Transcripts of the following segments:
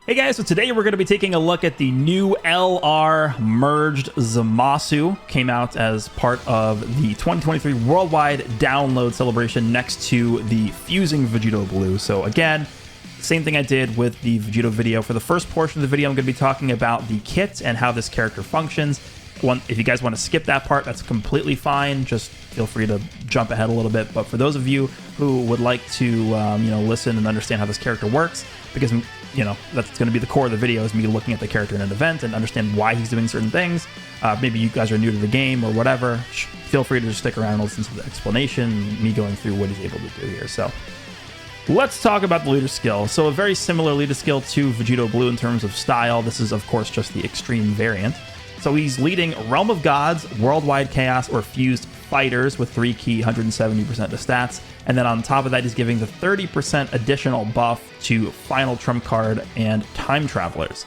Hey guys, so today we're going to be taking a look at the new LR merged Zamasu. Came out as part of the 2023 worldwide download celebration next to the Fusing Vegito Blue. So again, same thing I did with the Vegito video. For the first portion of the video, I'm going to be talking about the kit and how this character functions. If you guys want to skip that part, that's completely fine. Just feel free to jump ahead a little bit. But for those of you who would like to, listen and understand how this character works, because that's going to be the core of the video, is me looking at the character in an event and understand why he's doing certain things. Maybe you guys are new to the game or whatever. Feel free to just stick around and listen to the explanation, me going through what he's able to do here. So let's talk about the leader skill. So a very similar leader skill to Vegito Blue in terms of style. This is, of course, just the extreme variant. So he's leading Realm of Gods, Worldwide Chaos, or Fused Fighters with 3 key, 170% to stats. And then on top of that, he's giving the 30% additional buff to Final Trump Card and Time Travelers.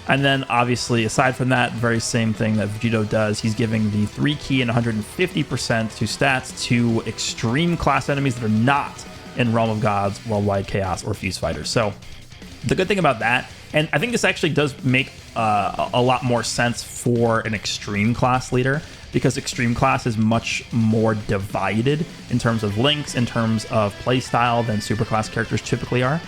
And then obviously, aside from that, very same thing that Vegito does, he's giving the 3 key and 150% to stats to extreme class enemies that are not in Realm of Gods, Worldwide Chaos, or Fused Fighters. So the good thing about that, and I think this actually does make a lot more sense for an extreme class leader, because extreme class is much more divided in terms of links, in terms of playstyle than superclass characters typically are.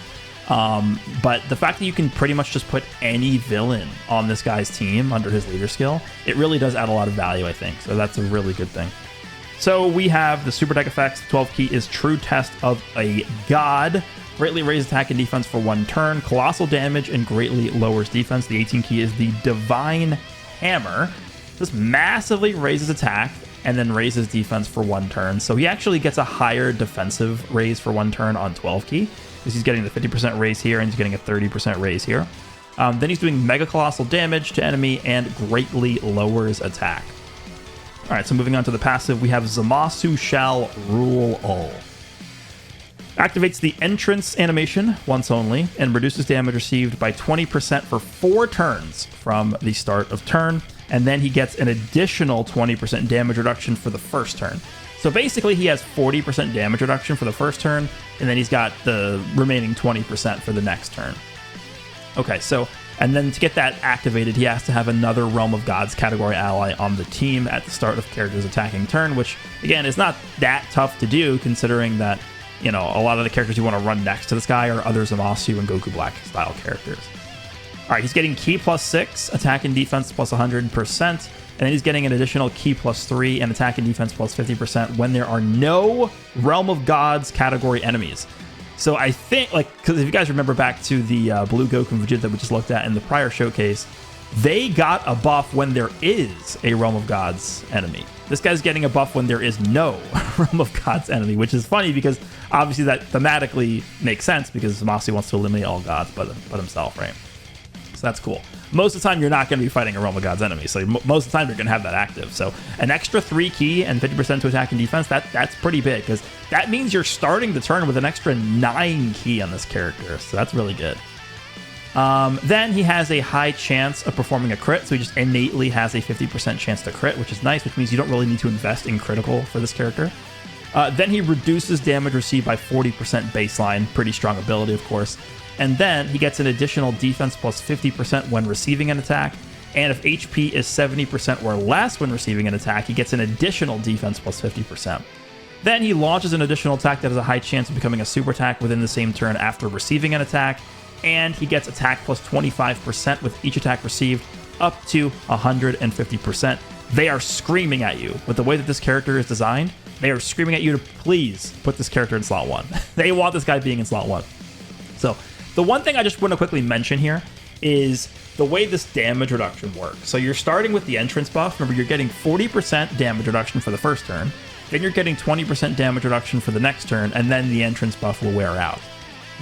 But the fact that you can pretty much just put any villain on this guy's team under his leader skill, it really does add a lot of value, I think. So that's a really good thing. So we have the super deck effects. 12 key is True Test of a God. Greatly raises attack and defense for 1 turn. Colossal damage and greatly lowers defense. The 18 key is the Divine Hammer. This massively raises attack and then raises defense for 1 turn. So he actually gets a higher defensive raise for 1 turn on 12 key, because he's getting the 50% raise here and he's getting a 30% raise here. Then he's doing mega colossal damage to enemy and greatly lowers attack. All right, so moving on to the passive, we have Zamasu shall rule all. Activates the entrance animation once only and reduces damage received by 20% for 4 turns from the start of turn. And then he gets an additional 20% damage reduction for the first turn. So basically he has 40% damage reduction for the first turn, and then he's got the remaining 20% for the next turn. Okay, so, and then to get that activated, he has to have another Realm of Gods category ally on the team at the start of character's attacking turn, which again is not that tough to do, considering that a lot of the characters you want to run next to this guy are other Zamasu and Goku Black style characters. All right, he's getting key +6, attack and defense plus 100%, and then he's getting an additional key +3 and attack and defense plus 50% when there are no Realm of Gods category enemies. So I think, because if you guys remember back to the Blue Goku and Vegeta that we just looked at in the prior showcase, they got a buff when there is a Realm of Gods enemy. This guy's getting a buff when there is no Realm of Gods enemy, which is funny because obviously that thematically makes sense, because Zamasu wants to eliminate all gods but himself, right? So that's cool. Most of the time, you're not going to be fighting a Realm of Gods enemy, so most of the time, you're going to have that active. So an extra 3 key and 50% to attack and defense, that's pretty big, because that means you're starting the turn with an extra 9 key on this character, so that's really good. Then he has a high chance of performing a crit, so he just innately has a 50% chance to crit, which is nice, which means you don't really need to invest in critical for this character. Then he reduces damage received by 40% baseline, pretty strong ability, of course. And then he gets an additional defense plus 50% when receiving an attack, and if HP is 70% or less when receiving an attack, he gets an additional defense plus 50%. Then he launches an additional attack that has a high chance of becoming a super attack within the same turn after receiving an attack, and he gets attack plus 25% with each attack received up to 150%. They are screaming at you. With the way that this character is designed, they are screaming at you to please put this character in slot 1. They want this guy being in slot 1. So the one thing I just want to quickly mention here is the way this damage reduction works. So you're starting with the entrance buff. Remember, you're getting 40% damage reduction for the first turn, then you're getting 20% damage reduction for the next turn, and then the entrance buff will wear out.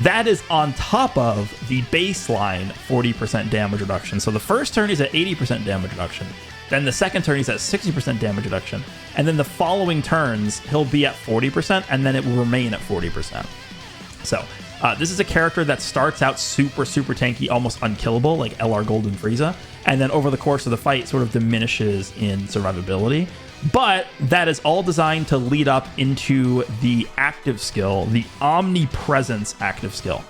That is on top of the baseline 40% damage reduction. So the first turn is at 80% damage reduction. Then the second turn he's at 60% damage reduction. And then the following turns, he'll be at 40%, and then it will remain at 40%. So this is a character that starts out super tanky, almost unkillable, like LR Golden Frieza. And then over the course of the fight, sort of diminishes in survivability. But that is all designed to lead up into the active skill, the Omnipresence active skill.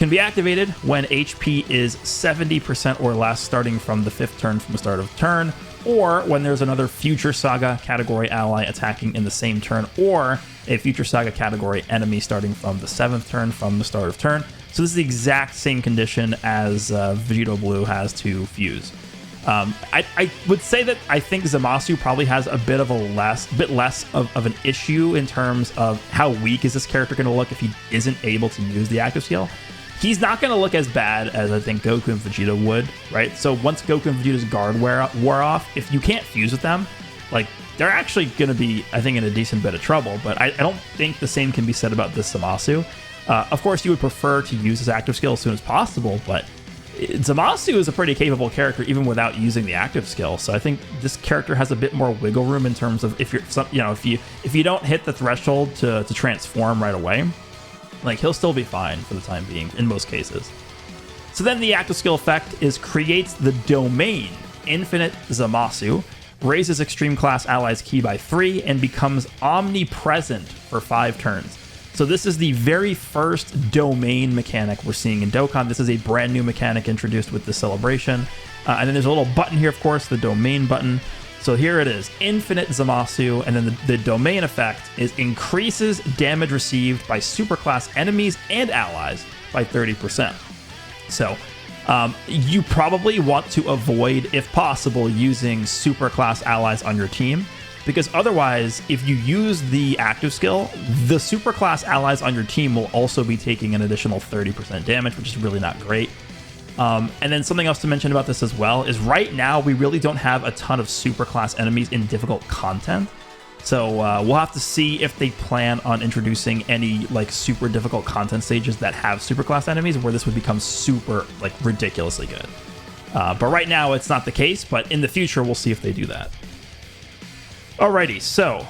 can be activated when HP is 70% or less starting from the 5th turn from the start of turn, or when there's another Future Saga category ally attacking in the same turn, or a Future Saga category enemy starting from the 7th turn from the start of turn. So this is the exact same condition as Vegito Blue has to fuse. I would say that I think Zamasu probably has a bit less of an issue in terms of how weak is this character going to look if he isn't able to use the active skill. He's not going to look as bad as I think Goku and Vegeta would, right? So once Goku and Vegeta's guard wore off, if you can't fuse with them, like, they're actually going to be, I think, in a decent bit of trouble. But I don't think the same can be said about this Zamasu. Of course, you would prefer to use his active skill as soon as possible, but Zamasu is a pretty capable character even without using the active skill. So I think this character has a bit more wiggle room in terms of if you don't hit the threshold to transform right away, like, he'll still be fine for the time being in most cases. So then the active skill effect is creates the domain Infinite Zamasu, raises extreme class allies ki by 3, and becomes omnipresent for 5 turns. So this is the very first domain mechanic we're seeing in Dokkan. This is a brand new mechanic introduced with the celebration. And then there's a little button here, of course, the domain button. So here it is, Infinite Zamasu, and then the domain effect is increases damage received by superclass enemies and allies by 30%. So you probably want to avoid, if possible, using superclass allies on your team, because otherwise, if you use the active skill, the superclass allies on your team will also be taking an additional 30% damage, which is really not great. And then something else to mention about this as well is right now we really don't have a ton of superclass enemies in difficult content. So we'll have to see if they plan on introducing any like super difficult content stages that have superclass enemies where this would become super like ridiculously good. But right now it's not the case, but in the future we'll see if they do that. Alrighty, so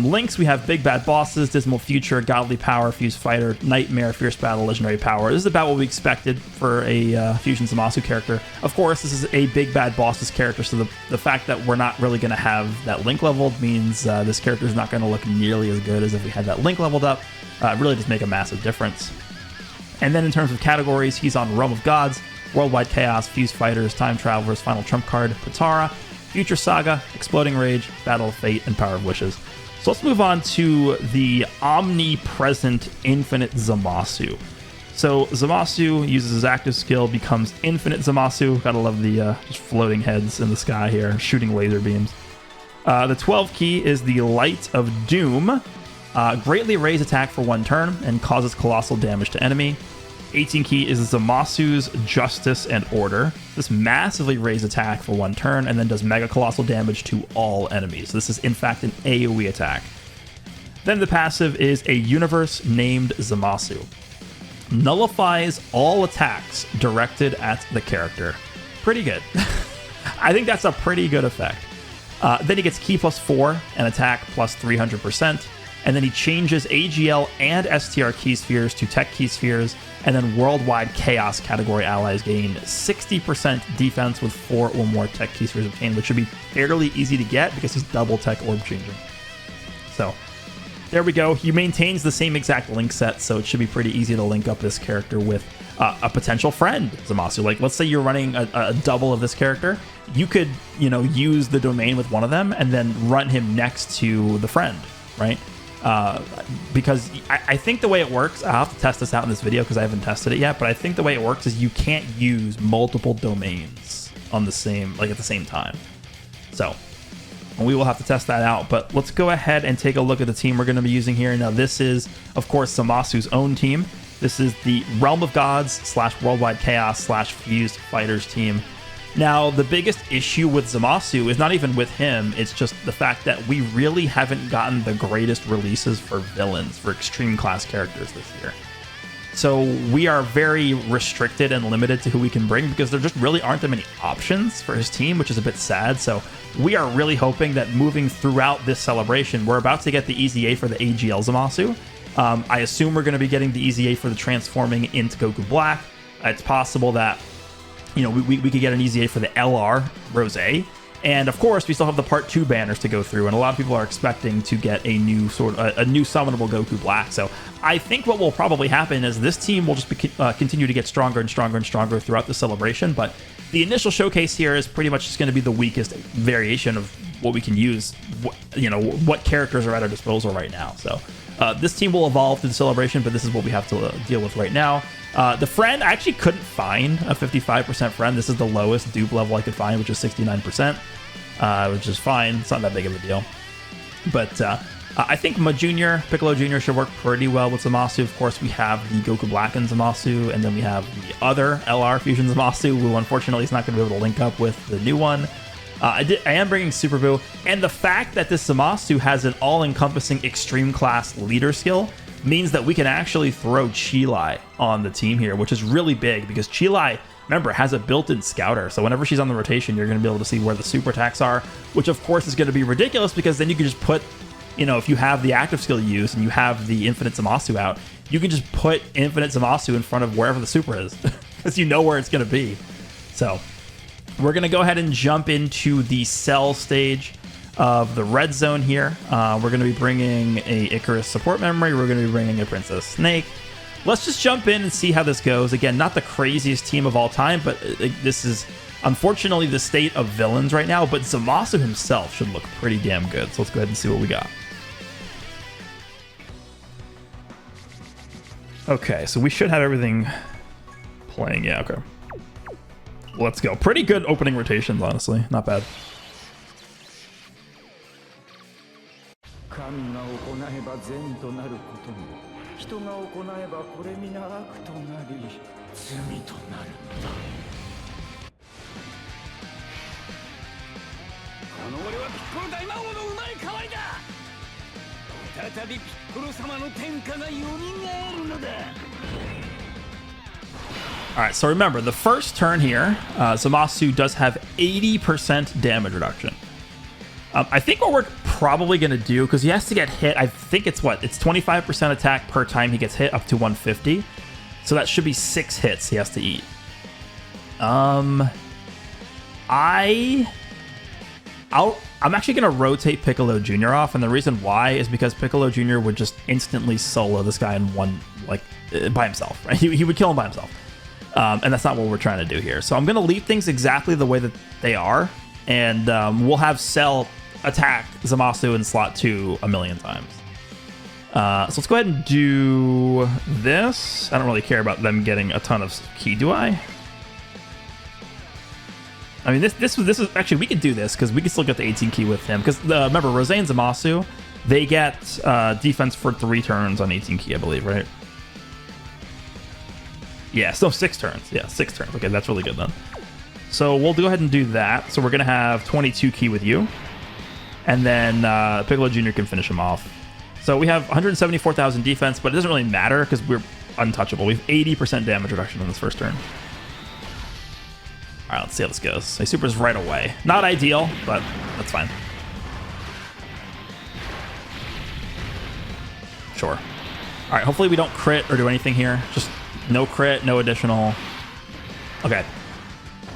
links, we have Big Bad Bosses, Dismal Future, Godly Power, Fuse Fighter, Nightmare, Fierce Battle, Legendary Power. This is about what we expected for a Fusion Zamasu character. Of course, this is a Big Bad Bosses character, so the fact that we're not really going to have that link leveled means this character is not going to look nearly as good as if we had that link leveled up. It really does make a massive difference. And then in terms of categories, he's on Realm of Gods, Worldwide Chaos, Fuse Fighters, Time Travelers, Final Trump Card, Potara, Future Saga, Exploding Rage, Battle of Fate, and Power of Wishes. So let's move on to the Omnipresent Infinite Zamasu. So Zamasu uses his active skill, becomes Infinite Zamasu. Gotta love the just floating heads in the sky here, shooting laser beams. The 12 key is the Light of Doom. Greatly raise attack for 1 turn and causes colossal damage to enemy. 18 key is Zamasu's Justice and Order. This massively raise attack for 1 turn and then does mega colossal damage to all enemies. This is in fact an AoE attack. Then the passive is a universe named Zamasu. Nullifies all attacks directed at the character. Pretty good. I think that's a pretty good effect. Then he gets key plus 4 and attack plus 300%. And then he changes AGL and STR key spheres to tech key spheres, and then worldwide chaos category allies gain 60% defense with 4 or more tech key spheres obtained, which should be fairly easy to get because he's double tech orb changing. So there we go. He maintains the same exact link set, so it should be pretty easy to link up this character with a potential friend, Zamasu. Like, let's say you're running a double of this character. You could, use the domain with one of them and then run him next to the friend, right? Because I think the way it works, I'll have to test this out in this video because I haven't tested it yet, but I think the way it works is you can't use multiple domains on the same, at the same time. So we will have to test that out, but let's go ahead and take a look at the team we're going to be using here. Now this is, of course, Zamasu's own team. This is the Realm of Gods / Worldwide Chaos / Fused Fighters team. Now, the biggest issue with Zamasu is not even with him, it's just the fact that we really haven't gotten the greatest releases for villains, for extreme class characters this year. So we are very restricted and limited to who we can bring because there just really aren't that many options for his team, which is a bit sad. So we are really hoping that moving throughout this celebration, we're about to get the EZA for the AGL Zamasu. I assume we're going to be getting the EZA for the transforming into Goku Black. It's possible that we could get an EZA for the LR Rosé, And of course, we still have the Part 2 banners to go through, and a lot of people are expecting to get a new summonable Goku Black. So I think what will probably happen is this team will just continue to get stronger and stronger and stronger throughout the celebration. But the initial showcase here is pretty much just going to be the weakest variation of what we can use, what characters are at our disposal right now. So this team will evolve through the celebration, but this is what we have to deal with right now. The friend, I actually couldn't find a 55% friend. This is the lowest dupe level I could find, which is 69%, which is fine. It's not that big of a deal. But I think Piccolo Jr. should work pretty well with Zamasu. Of course, we have the Goku Black and Zamasu, and then we have the other LR Fusion Zamasu, who unfortunately is not going to be able to link up with the new one. I am bringing Super Buu, and the fact that this Zamasu has an all-encompassing extreme class leader skill means that we can actually throw Chilai on the team here, which is really big because Chilai, remember, has a built-in scouter. So whenever she's on the rotation, you're going to be able to see where the super attacks are, which of course is going to be ridiculous because then you can just put, if you have the active skill you use and you have the infinite Zamasu out, you can just put infinite Zamasu in front of wherever the super is because you know where it's going to be. So we're going to go ahead and jump into the Cell stage of the red zone here. We're going to be bringing a Icarus support memory. We're going to be bringing a Princess Snake. Let's just jump in and see how this goes. Again, not the craziest team of all time, but this is unfortunately the state of villains right now. But Zamasu himself should look pretty damn good. So let's go ahead and see what we got. Okay, so we should have everything playing. Yeah, okay. Let's go. Pretty good opening rotations, honestly. Not bad. Alright, so remember, the first turn here, Zamasu does have 80% damage reduction. I think what we're probably going to do, because he has to get hit, I think it's 25% attack per time he gets hit up to 150. So that should be 6 hits he has to eat. I'm actually going to rotate Piccolo Jr. off, and the reason why is because Piccolo Jr. would just instantly solo this guy in one, by himself, right? He would kill him by himself. And that's not what we're trying to do here. So I'm going to leave things exactly the way that they are, and we'll have Cell attack Zamasu in slot 2 a million times. So let's go ahead and do this. I don't really care about them getting a ton of ki, do I? I mean, this is actually, we could do this because we can still get the 18 ki with him. Because remember, Rose and Zamasu, they get defense for 3 turns on 18 ki, I believe, right? Yeah, so 6 turns. Yeah, 6 turns. Okay, that's really good then. So we'll go ahead and do that. So we're going to have 22 ki with you. And then Piccolo Jr. can finish him off. So we have 174,000 defense, but it doesn't really matter because we're untouchable. We have 80% damage reduction on this first turn. All right, let's see how this goes. My super's right away. Not ideal, but that's fine. Sure. All right, hopefully we don't crit or do anything here. Just no crit, no additional. Okay.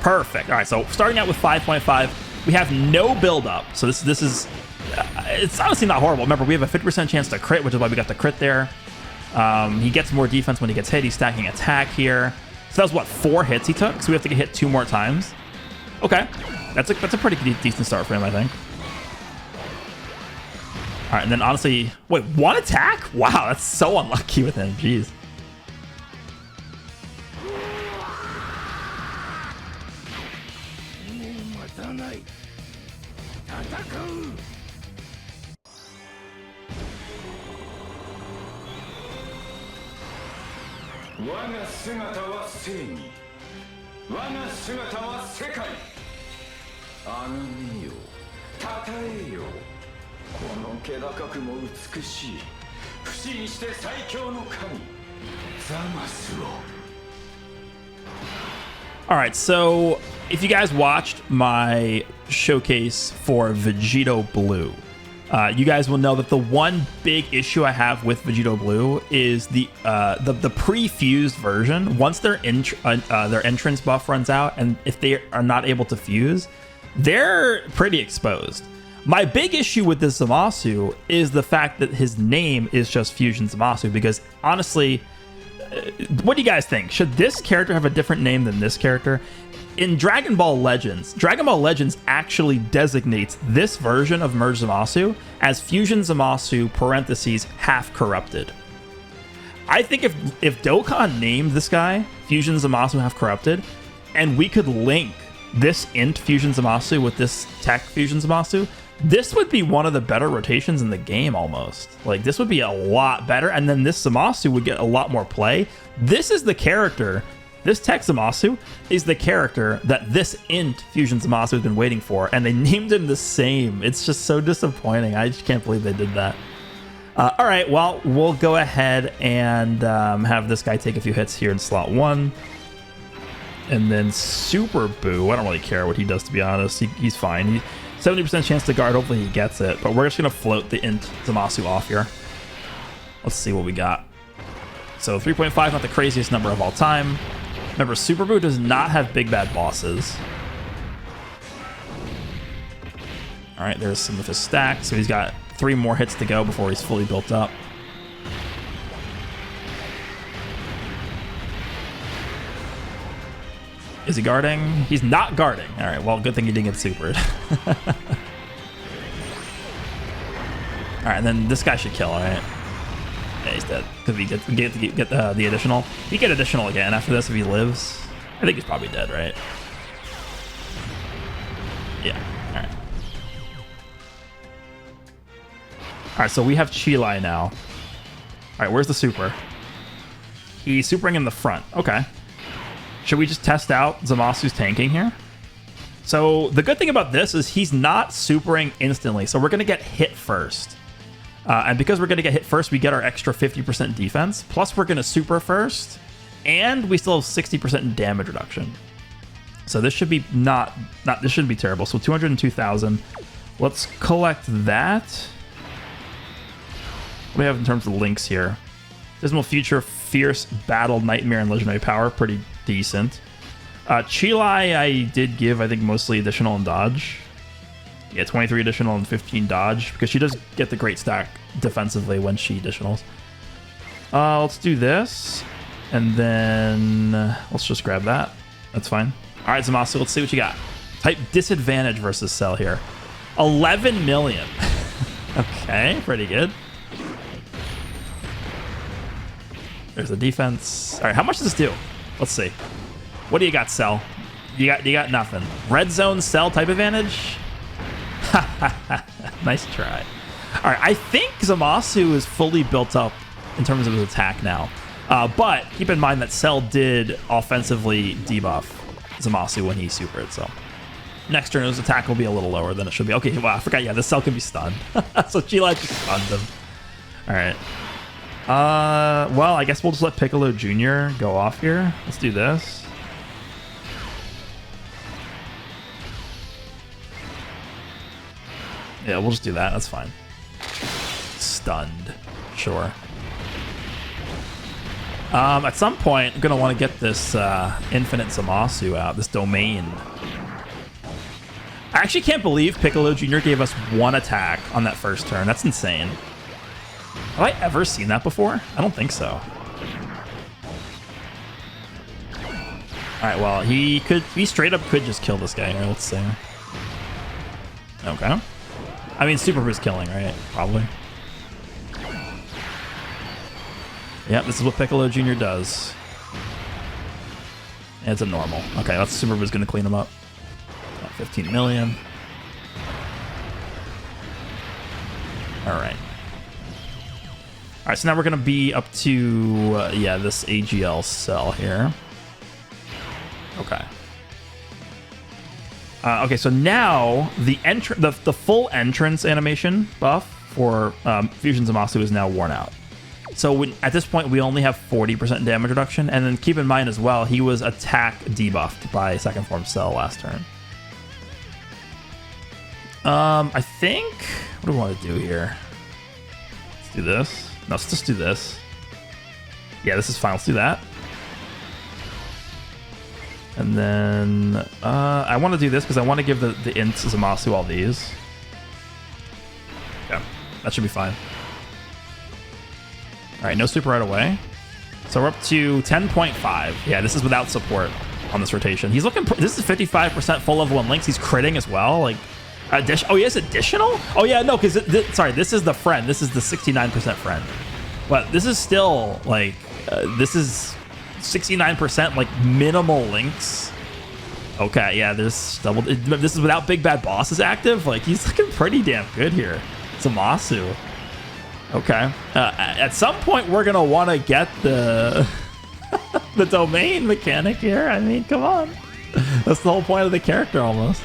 Perfect. All right, so starting out with 5.5, we have no build-up. So this is, it's honestly not horrible. Remember, we have a 50% chance to crit, which is why we got the crit there. He gets more defense when he gets hit. He's stacking attack here. So that was, what, 4 hits he took? So we have to get hit 2 more times. Okay. That's a pretty decent start for him, I think. All right, and then honestly, wait, 1 attack? Wow, that's so unlucky with him. Jeez. All right, so if you guys watched my showcase for Vegito Blue, you guys will know that the one big issue I have with Vegito Blue is the pre-fused version. Once their entrance buff runs out, and if they are not able to fuse, they're pretty exposed. My big issue with this Zamasu is the fact that his name is just Fusion Zamasu, because honestly, what do you guys think? Should this character have a different name than this character? In Dragon Ball Legends actually designates this version of Merged Zamasu as Fusion Zamasu parentheses half corrupted. I think if Dokkan named this guy Fusion Zamasu half corrupted, and we could link this int Fusion Zamasu with this TEQ Fusion Zamasu, this would be one of the better rotations in the game almost. Like, this would be a lot better, and then this Zamasu would get a lot more play. This is the character, this TEQ Zamasu is the character that this int Fusion Zamasu has been waiting for, and they named him the same. It's just so disappointing. I just can't believe they did that. All right, well, we'll go ahead and have this guy take a few hits here in slot 1. And then Super Boo, I don't really care what he does, to be honest. He's fine. 70% chance to guard, hopefully he gets it. But we're just going to float the int Zamasu off here. Let's see what we got. So 3.5, not the craziest number of all time. Remember, Super Boo does not have big bad bosses. All right, there's some of his stacks. So he's got 3 more hits to go before he's fully built up. Is he guarding? He's not guarding. All right, well, good thing he didn't get supered. All right, and then this guy should kill, all right? Yeah, he's dead. Because we get the additional. He get additional again after this if he lives. I think he's probably dead, right? Yeah, all right. All right, so we have Chilai now. All right, where's the super? He's supering in the front. Okay. Should we just test out Zamasu's tanking here? So the good thing about this is he's not supering instantly, so we're going to get hit first. And because we're going to get hit first, we get our extra 50% defense. Plus, we're going to super first, and we still have 60% damage reduction. So this should be this shouldn't be terrible. So 202,000. Let's collect that. What do we have in terms of links here? Dismal Future, Fierce, Battle, Nightmare, and Legendary Power. Pretty decent. Chilai, I did give, I think, mostly additional and dodge. Yeah, 23 additional and 15 dodge, because she does get the great stack defensively when she additionals. Let's do this, and then let's just grab that. That's fine. All right, Zamasu, let's see what you got. Type disadvantage versus Cell here. 11 million. Okay, pretty good. There's the defense. All right, how much does this do? Let's see. What do you got, Cell? You got nothing. Red zone Cell type advantage? Nice try. All right, I think Zamasu is fully built up in terms of his attack now. But keep in mind that Cell did offensively debuff Zamasu when he supered, so next turn his attack will be a little lower than it should be. Okay, wow, I forgot. Yeah, the Cell can be stunned. So Chilai just stunned him. All right. Well, I guess we'll just let Piccolo Jr. go off here. Let's do this. Yeah, we'll just do that. That's fine. Stunned. Sure. At some point, I'm going to want to get this Infinite Zamasu out, this domain. I actually can't believe Piccolo Jr. gave us 1 attack on that first turn. That's insane. Have I ever seen that before? I don't think so. Alright, well, he straight up could just kill this guy here, let's see. Okay. I mean, Super Boo's killing, right? Probably. Yep, this is what Piccolo Jr. does. It's a normal. Okay, that's Super Boo's gonna clean him up. 15 million. Alright. Alright, so now we're going to be up to, yeah, this AGL cell here. Okay. Okay, so now the full entrance animation buff for Fusion Zamasu is now worn out. So at this point, we only have 40% damage reduction. And then keep in mind as well, he was attack debuffed by second form Cell last turn. I think, what do we want to do here? Let's do this. No, let's just do this. Yeah, this is fine. Let's do that. And then I want to do this because I want to give the int Zamasu all these. Yeah, that should be fine. All right, no super right away. So we're up to 10.5. Yeah, this is without support on this rotation. He's looking... This is 55% full level 1 links. He's critting as well. Like, oh, he has additional? Oh, yeah, no, because... Sorry, this is the friend. This is the 69% friend. But this is still, like... this is 69%, like, minimal links. Okay, yeah, there's double... This is without Big Bad Bosses active. Like, he's looking pretty damn good here. Zamasu. Okay. At some point, we're going to want to get the... the domain mechanic here. I mean, come on. That's the whole point of the character, almost.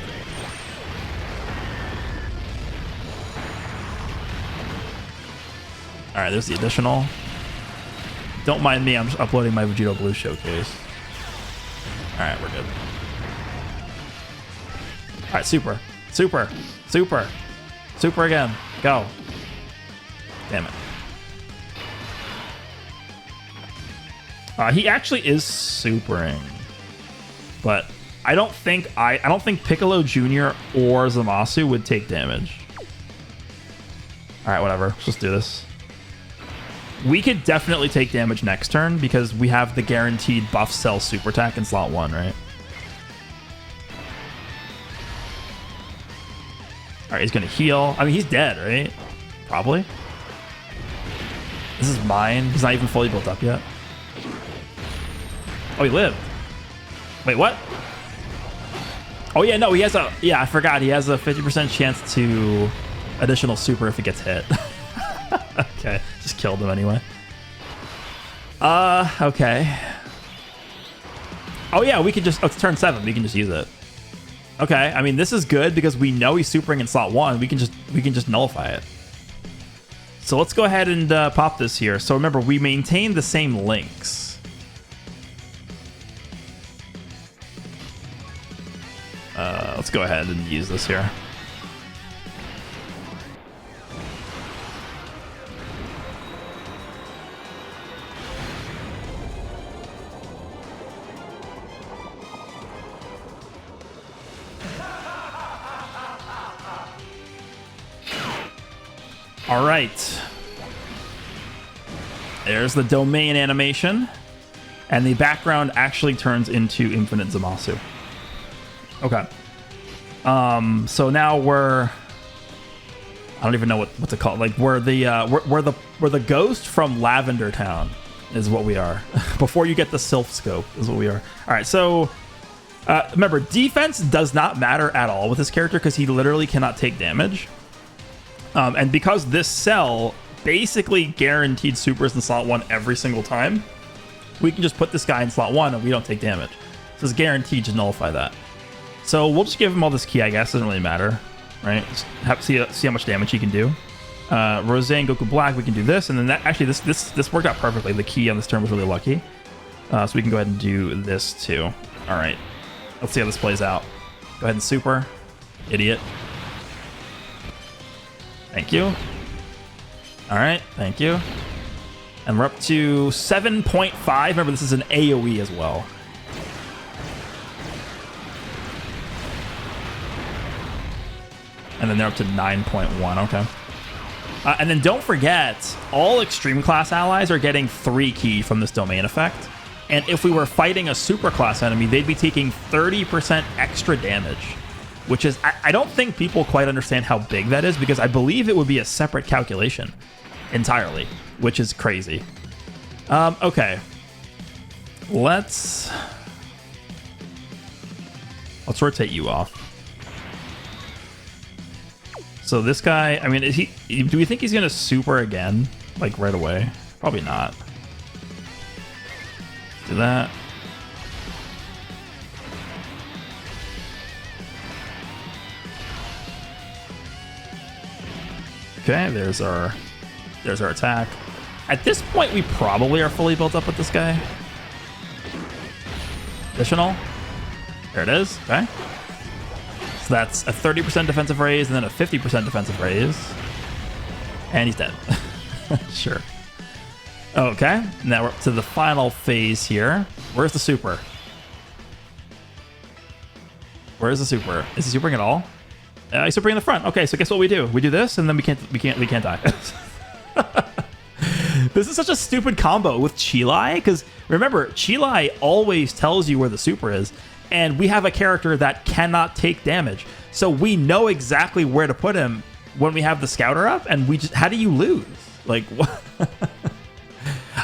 All right, there's the additional. Don't mind me. I'm just uploading my Vegito Blue showcase. All right, we're good. All right, super. Super. Super. Super again. Go. Damn it. He actually is supering, but I don't think Piccolo Jr. or Zamasu would take damage. All right, whatever. Let's just do this. We could definitely take damage next turn because we have the guaranteed buff cell super attack in slot 1, right? All right, he's gonna heal. I mean, he's dead, right? Probably. This is mine. He's not even fully built up yet. Oh, he lived. Wait, what? Oh, yeah, no, he has a... Yeah, I forgot. He has a 50% chance to additional super if it gets hit. Okay, just killed him anyway. Okay. Oh, yeah, we can just... Oh, it's turn 7. We can just use it. Okay, I mean, this is good because we know he's supering in slot 1. We can just nullify it. So let's go ahead and pop this here. So remember, we maintain the same links. Let's go ahead and use this here. All right. There's the domain animation. And the background actually turns into Infinite Zamasu. Okay. So now we're... I don't even know what to call it. Like, we're the ghost from Lavender Town is what we are. Before you get the Sylph Scope is what we are. All right, so... remember, defense does not matter at all with this character because he literally cannot take damage. And because this cell basically guaranteed supers in slot 1 every single time, we can just put this guy in slot 1 and we don't take damage. So it's guaranteed to nullify that. So we'll just give him all this key, I guess. Doesn't really matter, right? Just see how much damage he can do. Rose and Goku Black, we can do this. And then that actually, this worked out perfectly. The key on this turn was really lucky. So we can go ahead and do this too. All right. Let's see how this plays out. Go ahead and super. Idiot. Thank you. All right, thank you. And we're up to 7.5. Remember, this is an AoE as well. And then they're up to 9.1. Okay. And then don't forget, all Extreme Class allies are getting 3 key from this domain effect. And if we were fighting a Super Class enemy, they'd be taking 30% extra damage. Which is, I don't think people quite understand how big that is because I believe it would be a separate calculation entirely, which is crazy. Okay. Let's rotate you off. So this guy, I mean, do we think he's going to super again? Like right away? Probably not. Do that. Okay, there's our attack. At this point, we probably are fully built up with this guy. Additional. There it is. Okay. So that's a 30% defensive raise and then a 50% defensive raise. And he's dead. Sure. Okay. Now we're up to the final phase here. Where's the super? Where is the super? Is he supering at all? He's supering in the front. Okay, so guess what we do? We do this, and then we can't die. This is such a stupid combo with Chilai, because remember, Chilai always tells you where the super is, and we have a character that cannot take damage. So we know exactly where to put him when we have the scouter up, and we just, how do you lose? Like, what?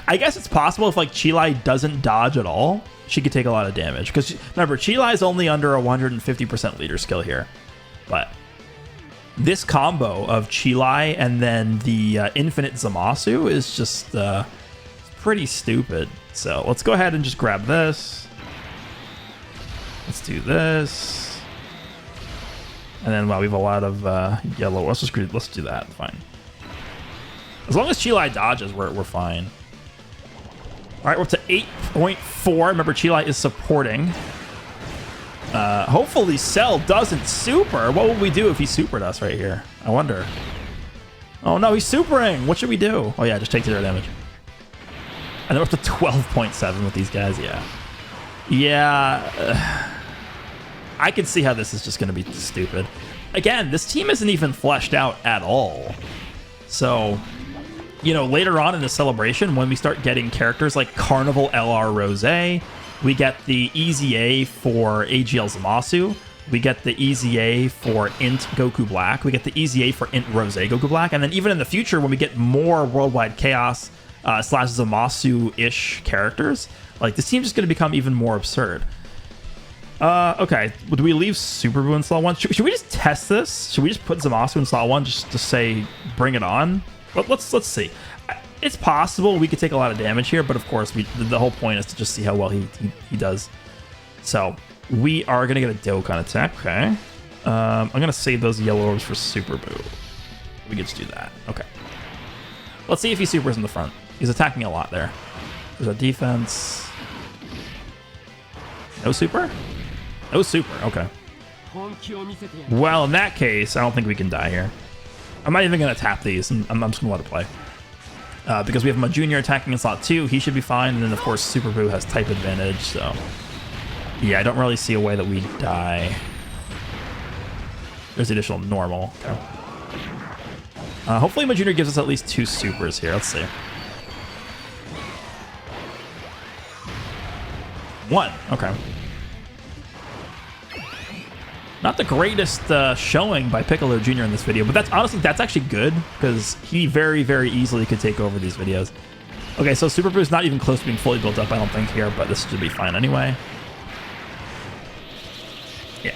I guess it's possible if like Chilai doesn't dodge at all, she could take a lot of damage. Because remember, Chilai is only under a 150% leader skill here. But this combo of Chilai and then the infinite Zamasu is just pretty stupid. So let's go ahead and just grab this. Let's do this. And then, wow, we have a lot of yellow. Let's do that. Fine. As long as Chilai dodges, we're fine. All right, we're up to 8.4. Remember, Chilai is supporting. Hopefully, Cell doesn't super. What would we do if he supered us right here? I wonder. Oh, no, he's supering. What should we do? Oh, yeah, just take 0 damage. And they're up to 12.7 with these guys. Yeah. Yeah. I can see how this is just going to be stupid. Again, this team isn't even fleshed out at all. So, you know, later on in the celebration, when we start getting characters like Carnival LR Rose, we get the Easy A for AGL Zamasu, we get the Easy A for Int Goku Black, we get the Easy A for Int Rose Goku Black, and then even in the future, when we get more Worldwide Chaos / Zamasu-ish characters, like, this team's just going to become even more absurd. Okay, would we leave Super Buu in slot 1? Should we just test this? Should we just put Zamasu in slot 1 just to say, bring it on? Let's see. It's possible we could take a lot of damage here, but of course, the whole point is to just see how well he does. So, we are going to get a Dokkan attack, okay. I'm going to save those yellow orbs for Super Buu. We could just do that, okay. Let's see if he supers in the front. He's attacking a lot there. There's a defense. No super? No super, okay. Well, in that case, I don't think we can die here. I'm not even going to tap these. I'm just going to let it play. Because we have my junior attacking in slot 2, he should be fine. And then, of course, Super Buu has type advantage, so... Yeah, I don't really see a way that we die. There's the additional normal. Okay. Hopefully my junior gives us at least 2 supers here. Let's see. 1. Okay. Not the greatest showing by Piccolo Jr. in this video, but that's actually good, because he very, very easily could take over these videos. Okay, so Super Buu is not even close to being fully built up, I don't think, here, but this should be fine anyway. Yeah.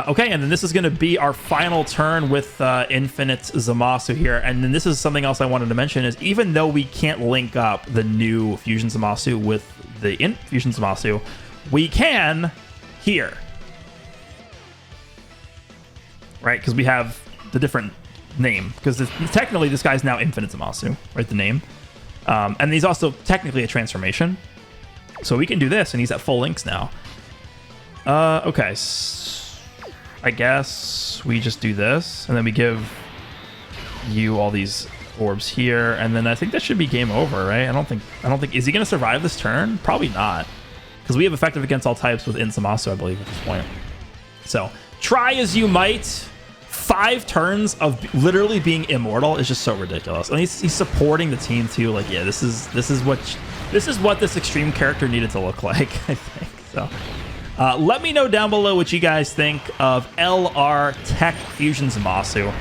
Okay, and then this is going to be our final turn with Infinite Zamasu here, and then this is something else I wanted to mention, is even though we can't link up the new Fusion Zamasu with the Fusion Zamasu, we can... here, right? Because we have the different name. Because technically, this guy's now Infinite Zamasu, right? The name, and he's also technically a transformation. So we can do this, and he's at full links now. Okay, I guess we just do this, and then we give you all these orbs here, and then I think that should be game over, right? I don't think. Is he gonna survive this turn? Probably not. Because we have effective against all types with Zamasu, I believe, at this point. So, try as you might, 5 turns of literally being immortal is just so ridiculous. And he's supporting the team too. Like, yeah, this is what this extreme character needed to look like, I think. So, let me know down below what you guys think of LR TEQ Fusion Zamasu.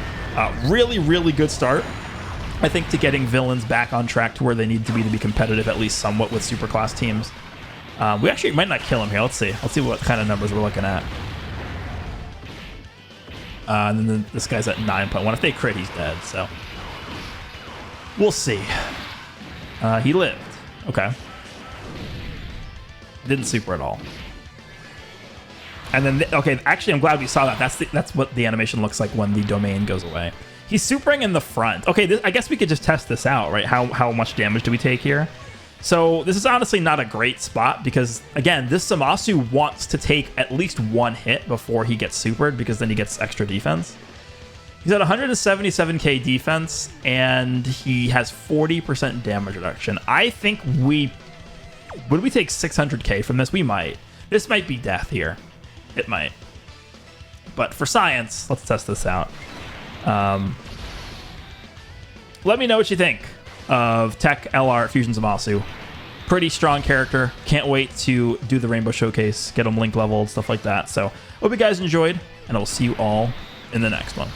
Really, really good start, I think, to getting villains back on track to where they need to be competitive, at least somewhat, with superclass teams. We actually might not kill him here. Let's see. Let's see what kind of numbers we're looking at. And then this guy's at 9.1. If they crit, he's dead. So we'll see. He lived. Okay. Didn't super at all. And then, okay, actually, I'm glad we saw that. That's what the animation looks like when the domain goes away. He's supering in the front. Okay, I guess we could just test this out, right? How much damage do we take here? So this is honestly not a great spot because, again, this Zamasu wants to take at least 1 hit before he gets supered because then he gets extra defense. He's at 177k defense and he has 40% damage reduction. I think would we take 600k from this? We might. This might be death here. It might. But for science, let's test this out. Let me know what you think of TEQ LR Fusion Zamasu. Pretty strong character. Can't wait to do the Rainbow Showcase, get them link leveled, stuff like that. So hope you guys enjoyed, and I will see you all in the next one.